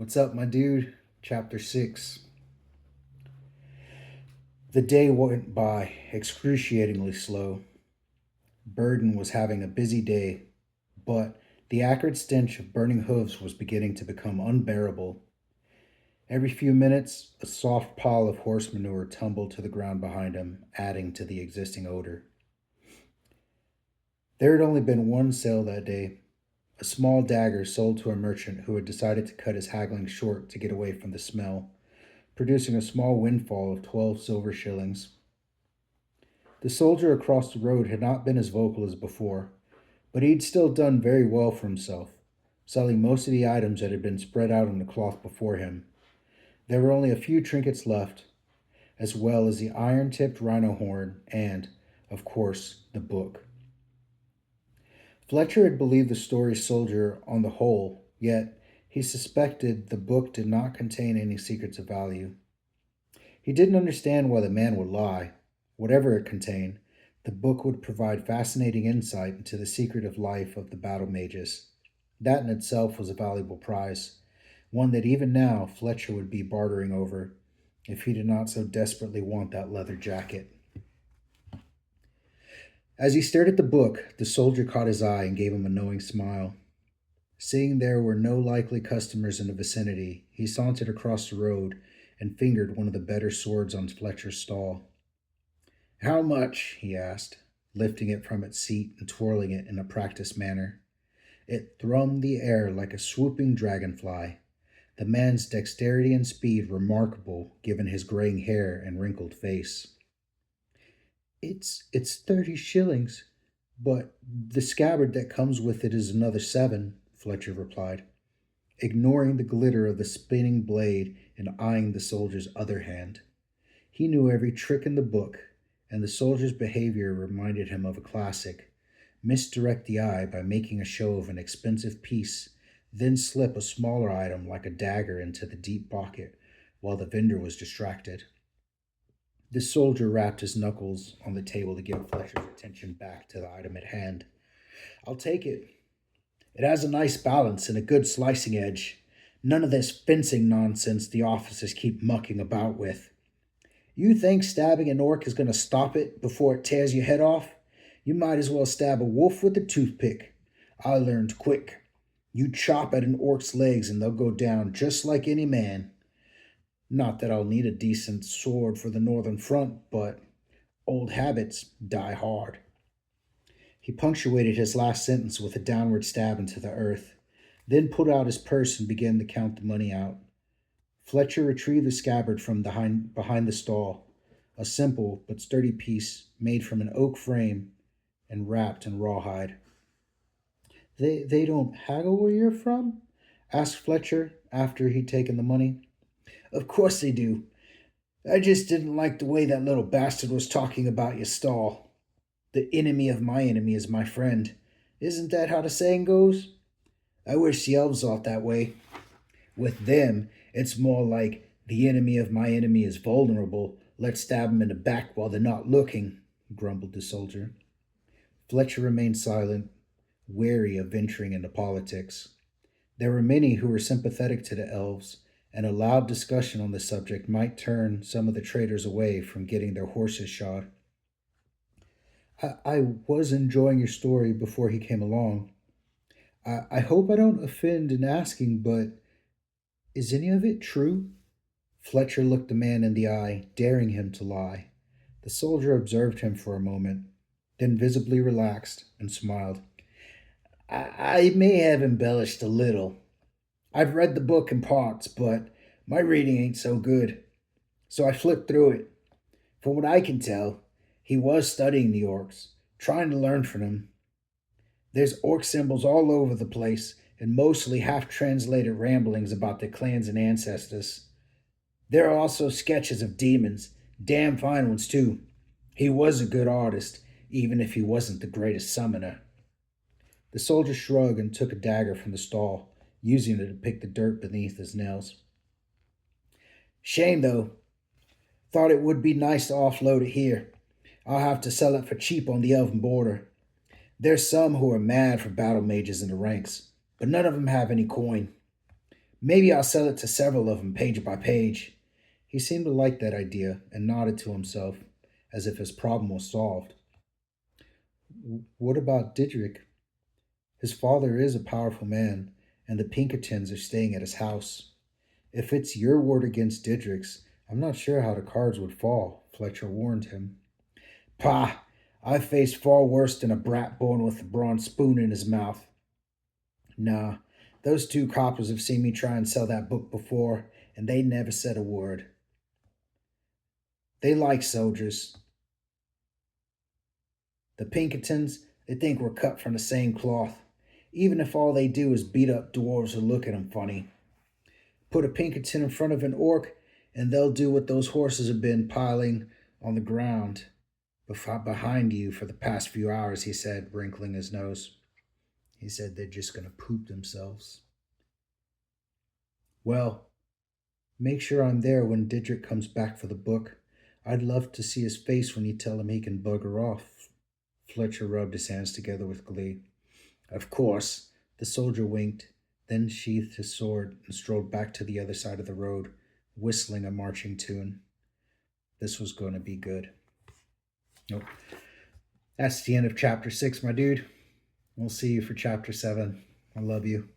What's up, my dude? Chapter 6. The day went by excruciatingly slow. Burden was having a busy day, but the acrid stench of burning hooves was beginning to become unbearable. Every few minutes, a soft pile of horse manure tumbled to the ground behind him, adding to the existing odor. There had only been one sale that day, a small dagger sold to a merchant who had decided to cut his haggling short to get away from the smell, producing a small windfall of 12 silver shillings. The soldier across the road had not been as vocal as before, but he'd still done very well for himself, selling most of the items that had been spread out on the cloth before him. There were only a few trinkets left, as well as the iron tipped rhino horn and, of course, the book. Fletcher had believed the story's soldier on the whole, yet he suspected the book did not contain any secrets of value. He didn't understand why the man would lie. Whatever it contained, the book would provide fascinating insight into the secret life of the battle mages. That in itself was a valuable prize, one that even now Fletcher would be bartering over if he did not so desperately want that leather jacket. As he stared at the book, the soldier caught his eye and gave him a knowing smile. Seeing there were no likely customers in the vicinity, he sauntered across the road and fingered one of the better swords on Fletcher's stall. "How much?" he asked, lifting it from its seat and twirling it in a practiced manner. It thrummed the air like a swooping dragonfly, the man's dexterity and speed remarkable given his graying hair and wrinkled face. It's 30 shillings, but the scabbard that comes with it is another 7, Fletcher replied, ignoring the glitter of the spinning blade and eyeing the soldier's other hand. He knew every trick in the book, and the soldier's behavior reminded him of a classic. Misdirect the eye by making a show of an expensive piece, then slip a smaller item like a dagger into the deep pocket while the vendor was distracted. The soldier rapped his knuckles on the table to get Fletcher's attention back to the item at hand. "I'll take it. It has a nice balance and a good slicing edge. None of this fencing nonsense the officers keep mucking about with. You think stabbing an orc is going to stop it before it tears your head off? You might as well stab a wolf with a toothpick. I learned quick. You chop at an orc's legs and they'll go down just like any man. Not that I'll need a decent sword for the northern front, but old habits die hard." He punctuated his last sentence with a downward stab into the earth, then pulled out his purse and began to count the money out. Fletcher retrieved the scabbard from behind the stall, a simple but sturdy piece made from an oak frame and wrapped in rawhide. They don't haggle where you're from?" asked Fletcher after he'd taken the money. "Of course they do. I just didn't like the way that little bastard was talking about your stall. The enemy of my enemy is my friend. Isn't that how the saying goes? I wish the elves thought that way. With them, it's more like the enemy of my enemy is vulnerable. Let's stab him in the back while they're not looking," grumbled the soldier. Fletcher remained silent, wary of venturing into politics. There were many who were sympathetic to the elves, and a loud discussion on the subject might turn some of the traders away from getting their horses shod. I was enjoying your story before he came along. I hope I don't offend in asking, but is any of it true?" Fletcher looked the man in the eye, daring him to lie. The soldier observed him for a moment, then visibly relaxed and smiled. I may have embellished a little. I've read the book in parts, but my reading ain't so good. So I flipped through it. From what I can tell, he was studying the orcs, trying to learn from them. There's orc symbols all over the place, and mostly half-translated ramblings about their clans and ancestors. There are also sketches of demons, damn fine ones too. He was a good artist, even if he wasn't the greatest summoner. The soldier shrugged and took a dagger from the stall, using it to pick the dirt beneath his nails. "Shame, though. Thought it would be nice to offload it here. I'll have to sell it for cheap on the elven border. There's some who are mad for battle mages in the ranks, but none of them have any coin. Maybe I'll sell it to several of them, page by page. He seemed to like that idea and nodded to himself as if his problem was solved. What about Didrik? His father is a powerful man, and the Pinkertons are staying at his house. If it's your word against Didrik's, I'm not sure how the cards would fall, Fletcher warned him. Pah! I've faced far worse than a brat born with a bronze spoon in his mouth. Nah, those two coppers have seen me try and sell that book before, and they never said a word. They like soldiers. The Pinkertons, they think we're cut from the same cloth, even if all they do is beat up dwarves who look at 'em funny. Put a Pinkerton in front of an orc, and they'll do what those horses have been piling on the ground behind you for the past few hours, he said, wrinkling his nose. He said they're just going to poop themselves. Well, make sure I'm there when Didrik comes back for the book. I'd love to see his face when you tell him he can bugger off. Fletcher rubbed his hands together with glee. Of course, the soldier winked, then sheathed his sword and strode back to the other side of the road, whistling a marching tune. This was going to be good. Nope. That's the end of chapter 6, my dude. We'll see you for chapter 7. I love you.